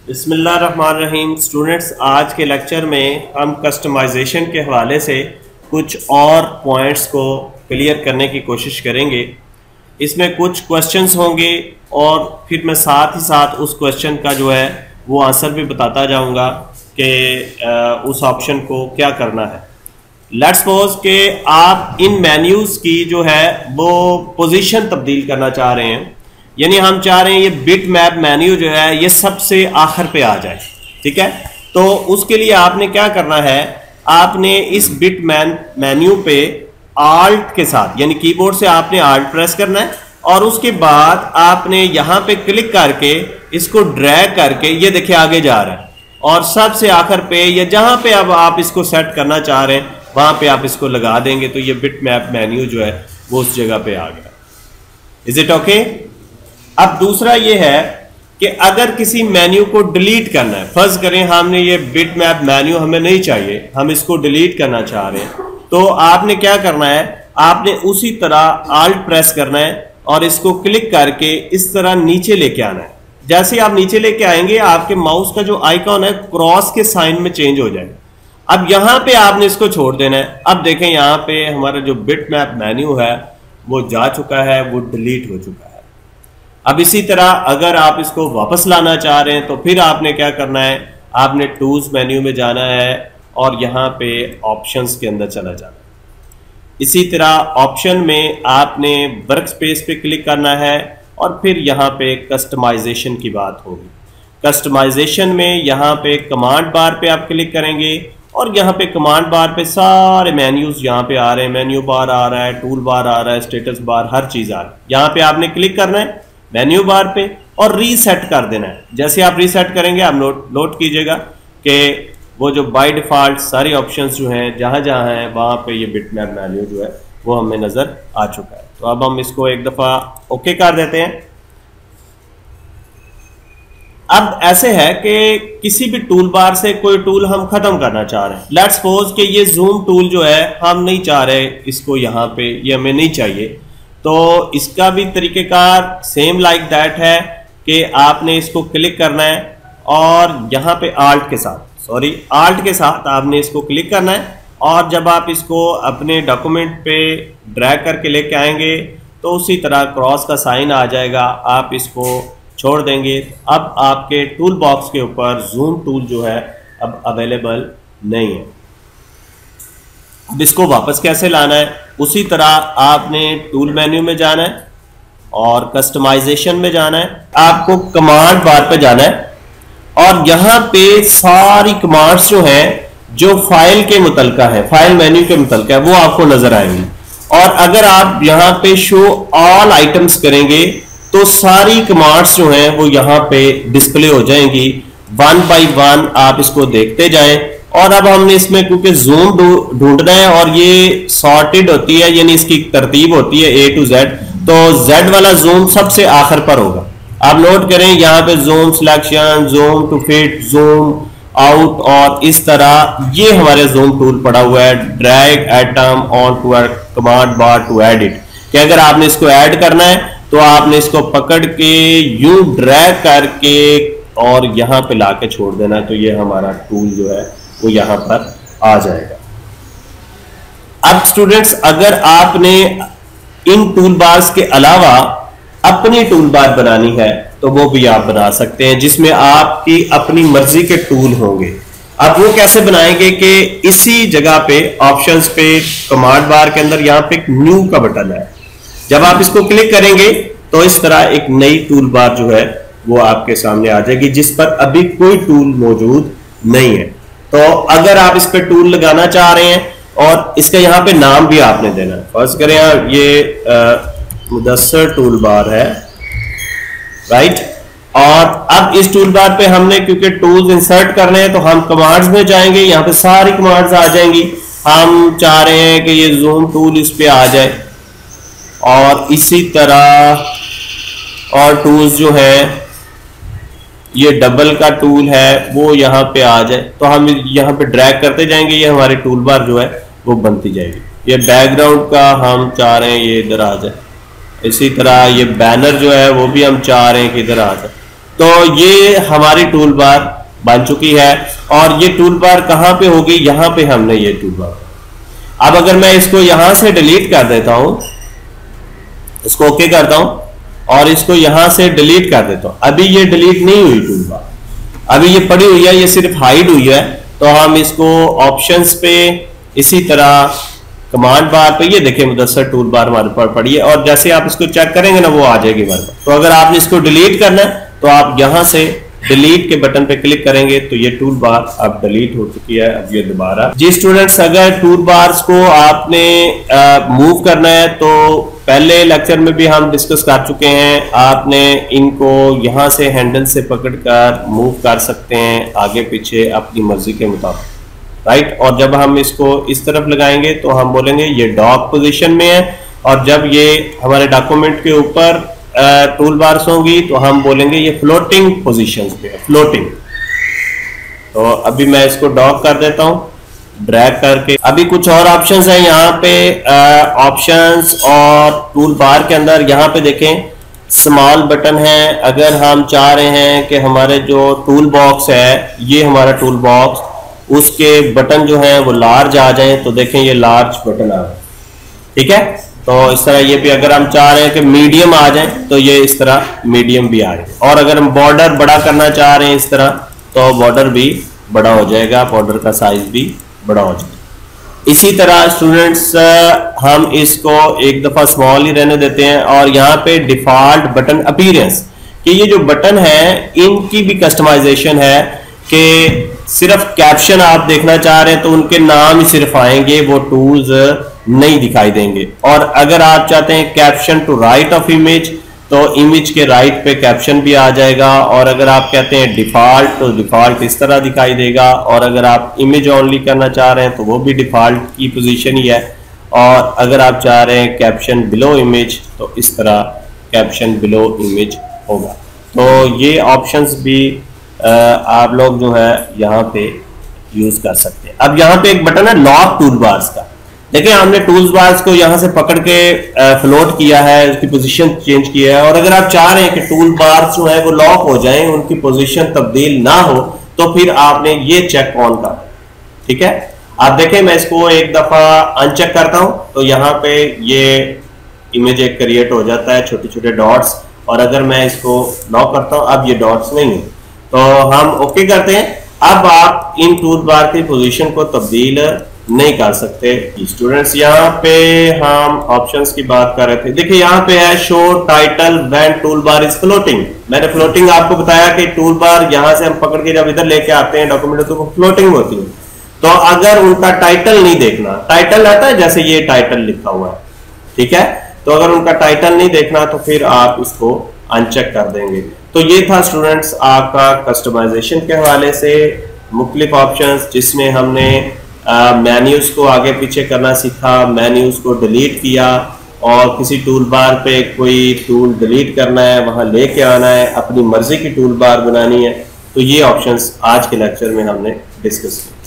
बिस्मिल्लाहिर्रहमानिर्रहीम। स्टूडेंट्स, आज के लेक्चर में हम कस्टमाइजेशन के हवाले से कुछ और पॉइंट्स को क्लियर करने की कोशिश करेंगे। इसमें कुछ क्वेश्चंस होंगे और फिर मैं साथ ही साथ उस क्वेश्चन का जो है वो आंसर भी बताता जाऊंगा कि उस ऑप्शन को क्या करना है। लेट्स सपोज कि आप इन मेन्यूज़ की जो है वो पोजीशन तब्दील करना चाह रहे हैं, यानी हम चाह रहे हैं ये बिट मैप मेन्यू जो है ये सबसे आखिर पे आ जाए। ठीक है, तो उसके लिए आपने क्या करना है, आपने इस बिट मेन्यू पे आल्ट के साथ यानी कीबोर्ड से आपने आल्ट प्रेस करना है और उसके बाद आपने यहाँ पे क्लिक करके इसको ड्रैग करके ये देखिए आगे जा रहा है और सबसे आखिर पे या जहाँ पे अब आप इसको सेट करना चाह रहे हैं वहाँ पे आप इसको लगा देंगे तो ये बिट मैप मेन्यू जो है वो उस जगह पे आ गया। Is it okay? अब दूसरा ये है कि अगर किसी मेन्यू को डिलीट करना है, फर्ज करें हमने ये बिट मैप मेन्यू हमें नहीं चाहिए, हम इसको डिलीट करना चाह रहे हैं, तो आपने क्या करना है, आपने उसी तरह आल्ट प्रेस करना है और इसको क्लिक करके इस तरह नीचे लेके आना है। जैसे आप नीचे लेके आएंगे आपके माउस का जो आइकॉन है क्रॉस के साइन में चेंज हो जाएगा। अब यहां पे आपने इसको छोड़ देना है। अब देखें यहां पे हमारा जो बिट मैप मेन्यू है वो जा चुका है, वो डिलीट हो चुका है। अब इसी तरह अगर आप इसको वापस लाना चाह रहे हैं तो फिर आपने क्या करना है, आपने टूल्स मेन्यू में जाना है और यहाँ पे ऑप्शंस के अंदर चला जाना है। इसी तरह ऑप्शन में आपने वर्क स्पेस पे क्लिक करना है और फिर यहाँ पे कस्टमाइजेशन की बात होगी। कस्टमाइजेशन में यहाँ पे कमांड बार पे आप क्लिक करेंगे और यहाँ पे कमांड बार पे सारे मेन्यूज यहाँ पे आ रहे हैं, मेन्यू बार आ रहा है, टूल बार आ रहा है, स्टेटस बार, हर चीज आ रही है। यहाँ पे आपने क्लिक करना है मेन्यू बार पे और रीसेट कर देना है। जैसे आप रीसेट करेंगे आप नोट कीजिएगा कि वो जो बाय डिफॉल्ट सारी ऑप्शंस जो हैं जहां जहां हैं वहां पे ये बिट मैप मेन्यू जो है वो हमें नजर आ चुका है। तो अब हम इसको एक दफा ओके कर देते हैं। अब ऐसे है कि किसी भी टूल बार से कोई टूल हम खत्म करना चाह रहे हैं। लेट्स सपोज कि ये जूम टूल जो है हम नहीं चाह रहे इसको, यहाँ पे ये हमें नहीं चाहिए, तो इसका भी तरीकेकार सेम लाइक दैट है कि आपने इसको क्लिक करना है और यहाँ पे आल्ट के साथ आपने इसको क्लिक करना है और जब आप इसको अपने डॉक्यूमेंट पे ड्रैग करके लेके आएंगे तो उसी तरह क्रॉस का साइन आ जाएगा, आप इसको छोड़ देंगे। अब आपके टूल बॉक्स के ऊपर जूम टूल जो है अब अवेलेबल नहीं है। अब इसको वापस कैसे लाना है, उसी तरह आपने टूल मेन्यू में जाना है और कस्टमाइजेशन में जाना है, आपको कमांड बार पे जाना है और यहाँ पे सारी कमांड्स जो हैं जो फाइल के मुतलका है, फाइल मेन्यू के मुतलका है, वो आपको नजर आएंगी। और अगर आप यहाँ पे शो ऑल आइटम्स करेंगे तो सारी कमांड्स जो हैं वो यहाँ पे डिस्प्ले हो जाएंगी। वन बाय वन आप इसको देखते जाएं। और अब हमने इसमें क्योंकि जूम ढूंढना है और ये सॉर्टेड होती है यानी इसकी तरतीब होती है A to Z, तो Z वाला जूम सबसे आखिर पर होगा। आप नोट करें यहाँ पे zoom selection, zoom to fit, zoom out और इस तरह ये हमारे जूम टूल पड़ा हुआ है, drag item on to command bar to add it, कि अगर आपने इसको ऐड करना है तो आपने इसको पकड़ के यूं ड्रैग करके और यहाँ पे लाके छोड़ देना है, तो ये हमारा टूल जो है वो यहाँ पर आ जाएगा। अब स्टूडेंट्स, अगर आपने इन टूल बार्स के अलावा अपनी टूल बार बनानी है तो वो भी आप बना सकते हैं, जिसमें आपकी अपनी मर्जी के टूल होंगे। अब वो कैसे बनाएंगे कि इसी जगह पे ऑप्शंस पे कमांड बार के अंदर यहाँ पे एक न्यू का बटन है, जब आप इसको क्लिक करेंगे तो इस तरह एक नई टूल बार जो है वो आपके सामने आ जाएगी जिस पर अभी कोई टूल मौजूद नहीं है। तो अगर आप इस पे टूल लगाना चाह रहे हैं और इसका यहाँ पे नाम भी आपने देना है, फर्ज करें ये मुदस्सर टूल बार है, राइट। और अब इस टूल बार पे हमने क्योंकि टूल्स इंसर्ट करने हैं तो हम कमांड्स में जाएंगे, यहाँ पे सारी कमांड्स आ जाएंगी। हम चाह रहे हैं कि ये जूम टूल इस पे आ जाए और इसी तरह और टूल्स जो है ये डबल का टूल है वो यहाँ पे आ जाए, तो हम यहाँ पे ड्रैग करते जाएंगे, ये हमारी टूल बार जो है वो बनती जाएगी। ये बैकग्राउंड का हम चाह रहे हैं ये इधर आ जाए, इसी तरह ये बैनर जो है वो भी हम चाह रहे हैं कि इधर आ जाए। तो ये हमारी टूल बार बन चुकी है। और ये टूल बार कहां पे होगी, यहां पे हमने ये टूल बार। अब अगर मैं इसको यहां से डिलीट कर देता हूं, इसको ओके करता हूं और इसको यहां से डिलीट कर देता हूं, अभी ये डिलीट नहीं हुई टूल बार, अभी ये पड़ी हुई है, ये सिर्फ हाइड हुई है। तो हम इसको ऑप्शंस पे, इसी तरह कमांड बार पे, ये देखें मुदस्सर टूल बार हमारे पास पड़ी है और जैसे आप इसको चेक करेंगे ना वो आ जाएगी हमारे पास। तो अगर आपने इसको डिलीट करना है तो आप यहां से डिलीट के बटन पे क्लिक करेंगे तो ये टूल बार अब डिलीट हो चुकी है। अब ये दोबारा जी स्टूडेंट्स, अगर टूल बार्स को आपने मूव करना है तो पहले लेक्चर में भी हम डिस्कस कर चुके हैं, आपने इनको यहां से हैंडल से पकड़कर मूव कर सकते हैं आगे पीछे अपनी मर्जी के मुताबिक, राइट। और जब हम इसको इस तरफ लगाएंगे तो हम बोलेंगे ये डॉक पोजीशन में है, और जब ये हमारे डॉक्यूमेंट के ऊपर टूल बार्स होंगी तो हम बोलेंगे ये फ्लोटिंग पोजीशंस पे है, फ्लोटिंग। तो अभी मैं इसको डॉक कर देता हूं ड्रैग करके। अभी कुछ और ऑप्शंस हैं यहाँ पे, ऑप्शंस और टूल बार के अंदर यहाँ पे देखें स्मॉल बटन है। अगर हम चाह रहे हैं कि हमारे जो टूल बॉक्स है, ये हमारा टूल बॉक्स, उसके बटन जो है वो लार्ज आ जाए तो देखें ये लार्ज बटन आ गए, ठीक है। तो इस तरह ये भी अगर हम चाह रहे हैं कि मीडियम आ जाए तो ये इस तरह मीडियम भी आ जाए। और अगर हम बॉर्डर बड़ा करना चाह रहे हैं इस तरह तो बॉर्डर भी बड़ा हो जाएगा, बॉर्डर का साइज भी बड़ा हो जाएगा। इसी तरह स्टूडेंट्स हम इसको एक दफा स्मॉल ही रहने देते हैं और यहाँ पे डिफॉल्ट बटन अपीयरेंस, कि ये जो बटन है इनकी भी कस्टमाइजेशन है कि सिर्फ कैप्शन आप देखना चाह रहे हैं तो उनके नाम ही सिर्फ आएंगे, वो टूल्स नहीं दिखाई देंगे। और अगर आप चाहते हैं caption to right of image तो इमेज के राइट पे कैप्शन भी आ जाएगा। और अगर आप कहते हैं डिफॉल्ट तो डिफॉल्ट इस तरह दिखाई देगा। और अगर आप इमेज ओनली करना चाह रहे हैं तो वो भी डिफॉल्ट की पोजीशन ही है। और अगर आप चाह रहे हैं कैप्शन बिलो इमेज तो इस तरह कैप्शन बिलो इमेज होगा। तो ये ऑप्शंस भी आप लोग जो है यहाँ पे यूज कर सकते हैं। अब यहाँ पे एक बटन है लॉक टूल बार्स का। देखिए हमने टूल्स बार्स को यहाँ से पकड़ के फ्लोट किया है, उसकी पोजीशन चेंज किया है। और अगर आप चाह रहे हैं कि टूल बार्स जो है वो लॉक हो जाएं, उनकी पोजीशन तब्दील ना हो, तो फिर आपने ये चेक ऑन कर, ठीक है। आप देखें मैं इसको एक दफा अनचेक करता हूं तो यहाँ पे ये इमेज एक क्रिएट हो जाता है, छोटे छोटे डॉट्स। और अगर मैं इसको लॉक करता हूं, अब ये डॉट्स नहीं है, तो हम ओके करते हैं। अब आप इन टूल बार की पोजीशन को तब्दील नहीं कर सकते। स्टूडेंट्स यहाँ पे हम ऑप्शंस की बात कर रहे थे। देखिए यहाँ पे है show title when tool bar is floating. मैंने फ्लोटिंग आपको बताया कि टूल बार यहाँ से हम पकड़ के जब इधर लेके आते हैं डॉक्यूमेंट तो वो फ्लोटिंग होती है। तो अगर उनका टाइटल नहीं देखना, टाइटल आता है जैसे ये टाइटल लिखा हुआ है, ठीक है, तो अगर उनका टाइटल नहीं देखना तो फिर आप इसको अनचेक कर देंगे। तो ये था स्टूडेंट्स आपका कस्टमाइजेशन के हवाले से मुख्तलिफ ऑप्शंस, जिसमें हमने मेन्यूज को आगे पीछे करना सीखा, मेन्यूज को डिलीट किया, और किसी टूल बार पे कोई टूल डिलीट करना है, वहां लेके आना है, अपनी मर्जी की टूल बार बनानी है। तो ये ऑप्शंस आज के लेक्चर में हमने डिस्कस किया।